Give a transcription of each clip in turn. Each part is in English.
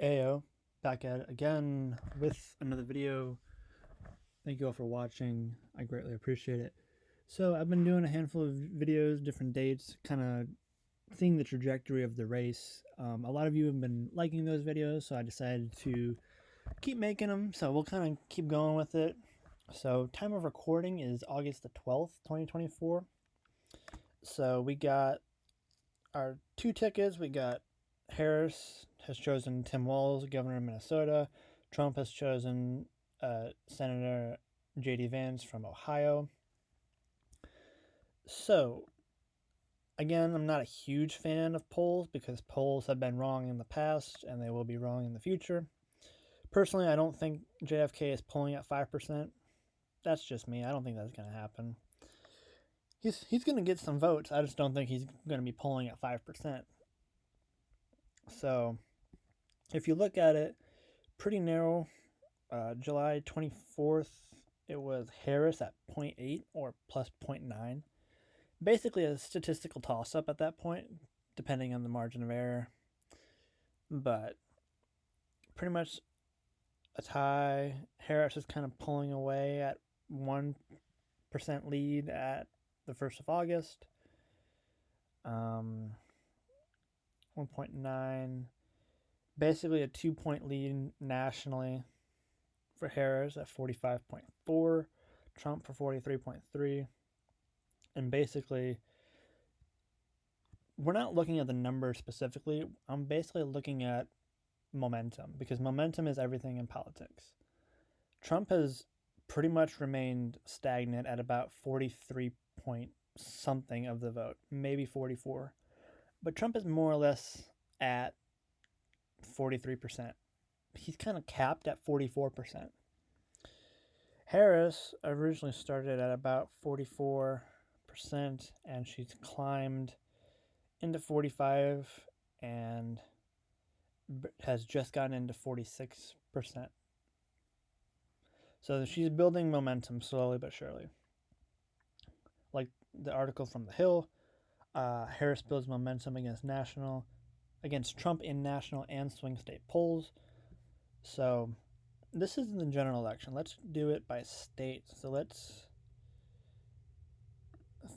Ayo, back at it again with another video. Thank you all for watching. I greatly appreciate it. So I've been doing a handful of videos, different dates, kind of seeing the trajectory of the race. A lot of you have been liking those videos, so I decided to keep making them. So we'll kind of keep going with it. So time of recording is August the 12th, 2024. So we got our two tickets. We got Harris has chosen Tim Walz, governor of Minnesota. Trump has chosen Senator J.D. Vance from Ohio. So, again, I'm not a huge fan of polls because polls have been wrong in the past and they will be wrong in the future. Personally, I don't think JFK is polling at 5%. That's just me. I don't think that's going to happen. He's going to get some votes. I just don't think he's going to be polling at 5%. So, if you look at it, pretty narrow. July 24th, it was Harris at 0.8 or plus 0.9. Basically a statistical toss-up at that point, depending on the margin of error. But pretty much a tie. Harris is kind of pulling away at 1% lead at the 1st of August. 1.9. Basically a 2-point lead nationally for Harris at 45.4, Trump for 43.3. And basically, we're not looking at the numbers specifically. I'm basically looking at momentum because momentum is everything in politics. Trump has pretty much remained stagnant at about 43 point something of the vote, maybe 44. But Trump is more or less at 43%. He's kind of capped at 44%. Harris originally started at about 44%, and she's climbed into 45 and has just gotten into 46%. So she's building momentum slowly but surely. Like the article from The Hill, Harris builds momentum against Trump in national and swing state polls. So this is the general election. Let's do it by state. So let's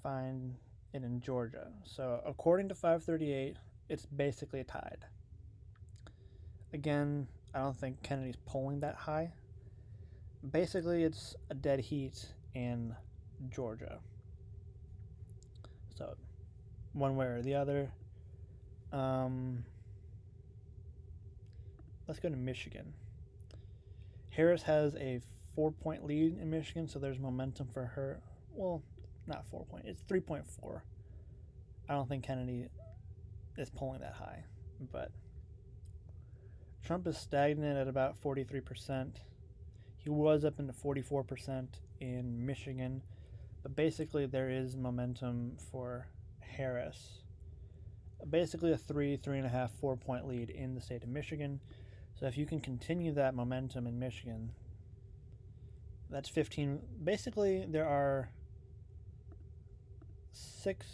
find it in Georgia. So according to 538, it's basically tied. Again, I don't think Kennedy's polling that high. Basically, it's a dead heat in Georgia. So, one way or the other. Let's go to Michigan. Harris has a 4-point lead in Michigan, so there's momentum for her. Well, not 4 point, it's 3.4. I don't think Kennedy is polling that high, but Trump is stagnant at about 43%. He was up into 44% in Michigan, but basically there is momentum for Harris. Basically a 3.5, 4-point lead in the state of Michigan. So if you can continue that momentum in Michigan, that's 15. Basically, there are 6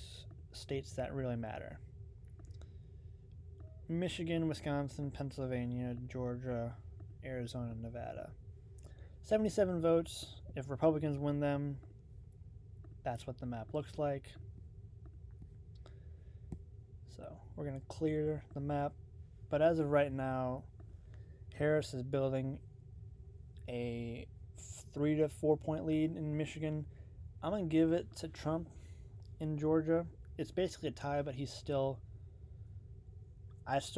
states that really matter: Michigan, Wisconsin, Pennsylvania, Georgia, Arizona, Nevada. 77 votes. If Republicans win them, that's what the map looks like. So we're going to clear the map. But as of right now, Harris is building a 3 to 4-point lead in Michigan. I'm going to give it to Trump in Georgia. It's basically a tie, but I still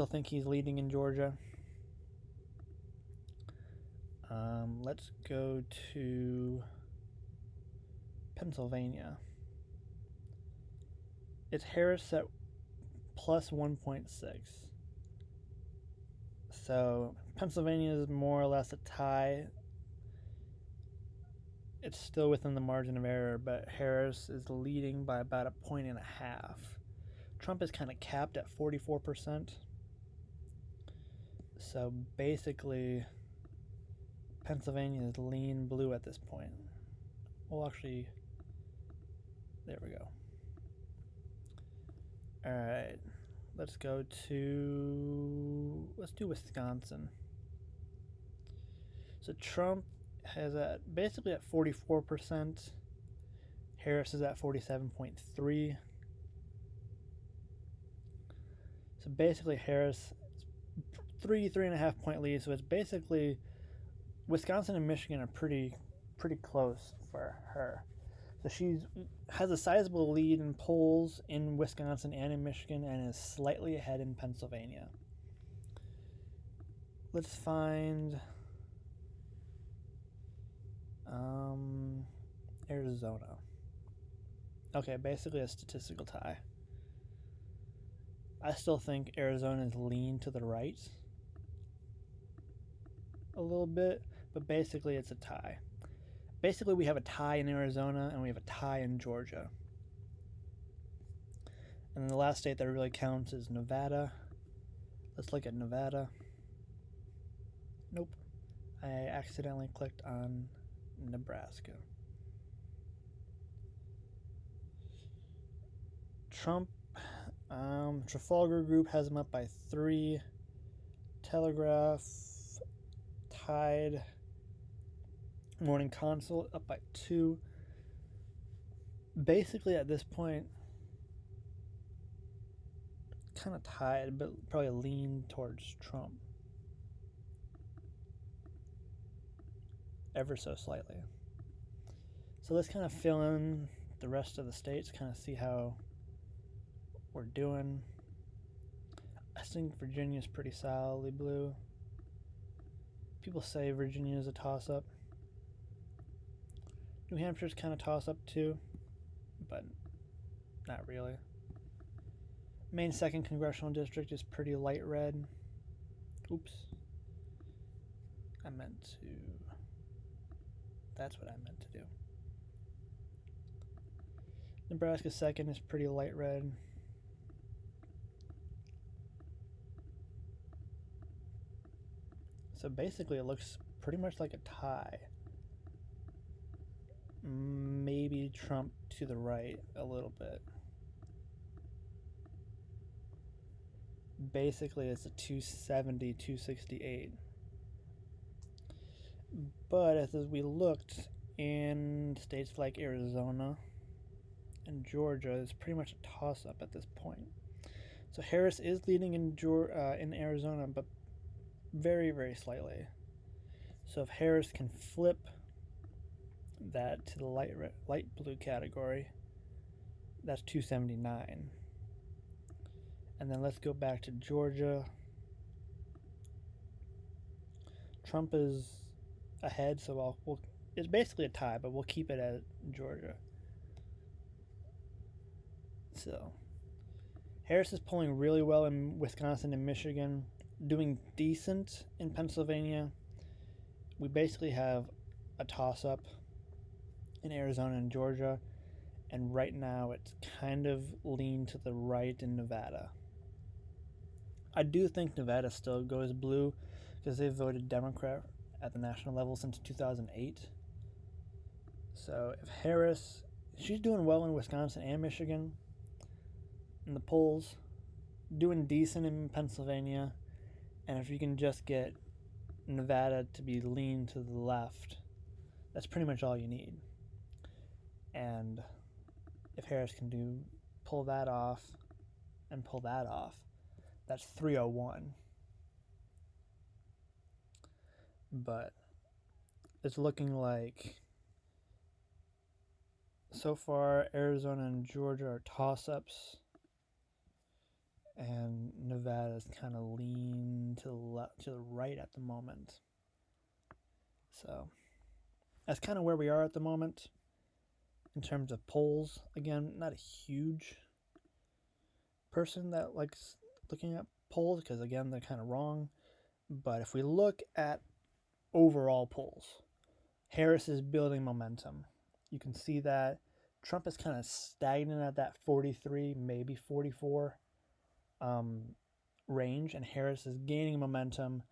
think he's leading in Georgia. Let's go to Pennsylvania. It's Harris at plus 1.6. So Pennsylvania is more or less a tie. It's still within the margin of error, but Harris is leading by about 1.5 points. Trump is kind of capped at 44%. So basically, Pennsylvania is lean blue at this point. Well, actually, there we go. All right. let's do Wisconsin. So Trump has basically at 44%. Harris is at 47.3. So basically Harris 3.5 point lead. So it's basically Wisconsin and Michigan are pretty close for her. So she has a sizable lead in polls in Wisconsin and in Michigan, and is slightly ahead in Pennsylvania. Let's find Arizona. Okay, basically a statistical tie. I still think Arizona's lean to the right a little bit, but basically it's a tie. Basically, we have a tie in Arizona and we have a tie in Georgia. And then the last state that really counts is Nevada. Let's look at Nevada. Nope. I accidentally clicked on Nebraska. Trump, Trafalgar Group has him up by 3. Telegraph tied. Morning Consult up by 2. Basically, at this point, kind of tied, but probably lean towards Trump. Ever so slightly. So let's kind of fill in the rest of the states, kind of see how we're doing. I think Virginia's pretty solidly blue. People say Virginia is a toss-up. New Hampshire's kind of toss-up too, but not really. Maine 2nd Congressional District is pretty light red. Oops. That's what I meant to do. Nebraska 2nd is pretty light red. So basically it looks pretty much like a tie. Maybe Trump to the right a little bit. Basically it's a 270, 268. But as we looked in states like Arizona and Georgia, it's pretty much a toss-up at this point. So Harris is leading in Arizona, but very, very slightly. So if Harris can flip that to the light blue category, that's 279. And then let's go back to Georgia. Trump is ahead, so it's basically a tie, but we'll keep it at Georgia. So Harris is polling really well in Wisconsin and Michigan, doing decent in Pennsylvania. We basically have a toss-up in Arizona and Georgia, and right now it's kind of lean to the right in Nevada. I do think Nevada still goes blue because they've voted Democrat at the national level since 2008. So if Harris, she's doing well in Wisconsin and Michigan in the polls, doing decent in Pennsylvania, and if you can just get Nevada to be lean to the left, that's pretty much all you need. And if Harris can pull that off, that's 301. But it's looking like so far Arizona and Georgia are toss-ups, and Nevada's kind of lean to the right at the moment. So that's kind of where we are at the moment in terms of polls. Again, not a huge person that likes looking at polls because, again, they're kind of wrong. But if we look at overall polls, Harris is building momentum. You can see that Trump is kind of stagnant at that 43, maybe 44 range, and Harris is gaining momentum.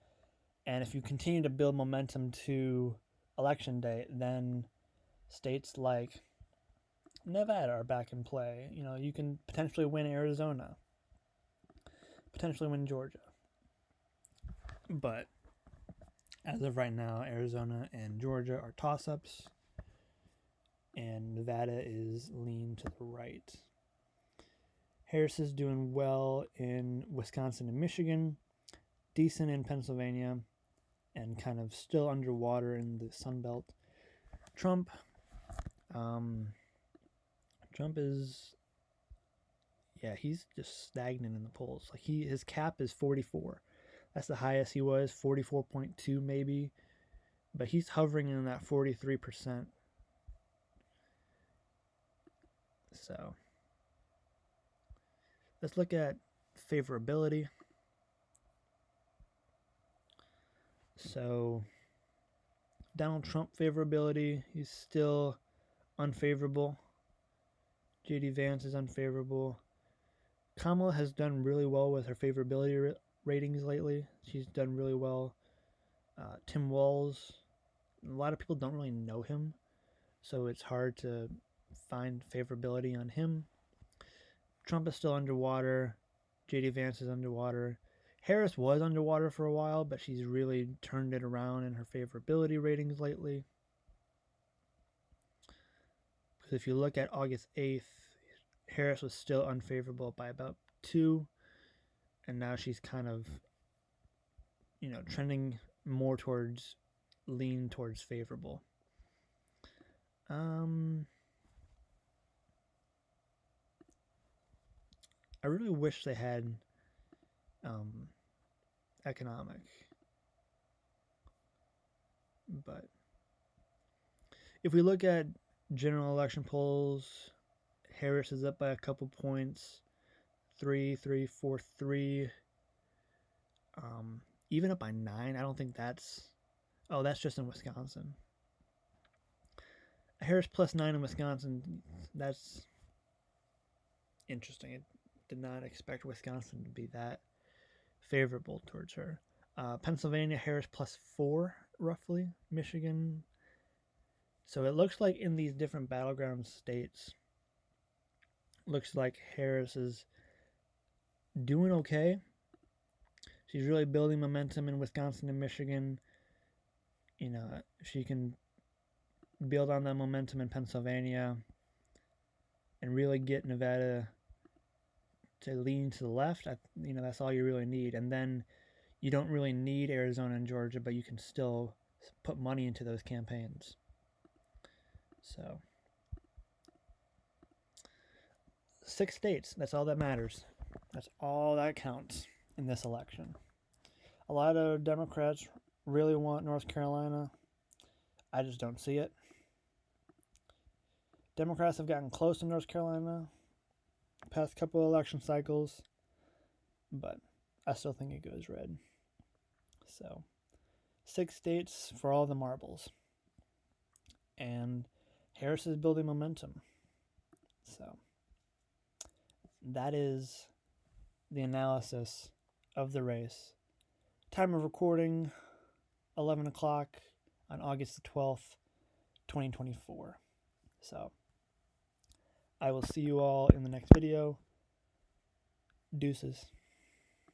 And if you continue to build momentum to election day, then states like Nevada are back in play. You can potentially win Arizona. potentially win Georgia. But as of right now, Arizona and Georgia are toss-ups, and Nevada is lean to the right. Harris is doing well in Wisconsin and Michigan, decent in Pennsylvania, and kind of still underwater in the Sun Belt. Trump is, he's just stagnant in the polls. Like his cap is 44. That's the highest he was, 44.2 maybe, but he's hovering in that 43%. So let's look at favorability. So Donald Trump favorability, he's still unfavorable. J.D. Vance is unfavorable. Kamala has done really well with her favorability ratings lately. She's done really well. Tim Walz, a lot of people don't really know him, so it's hard to find favorability on him. Trump is still underwater. J.D. Vance is underwater. Harris was underwater for a while, but she's really turned it around in her favorability ratings lately. Because if you look at August 8th, Harris was still unfavorable by about 2, and now she's kind of, trending more towards favorable. I really wish they had economic, but if we look at general election polls, Harris is up by a couple points, 3, 3, 4, 3. Even up by 9. I don't think that's just in Wisconsin. Harris plus 9 in Wisconsin, that's interesting. I did not expect Wisconsin to be that favorable towards her. Pennsylvania, Harris plus 4, roughly. Michigan. So it looks like in these different battleground states, looks like Harris is doing okay. She's really building momentum in Wisconsin and Michigan. She can build on that momentum in Pennsylvania and really get Nevada to lean to the left. That's all you really need. And then you don't really need Arizona and Georgia, but you can still put money into those campaigns. So 6 states, that's all that matters. That's all that counts in this election. A lot of Democrats really want North Carolina. I just don't see it. Democrats have gotten close to North Carolina past couple of election cycles, but I still think it goes red. So 6 states for all the marbles. And Harris is building momentum. So that is the analysis of the race. Time of recording, 11 o'clock on August the 12th, 2024. So I will see you all in the next video. Deuces.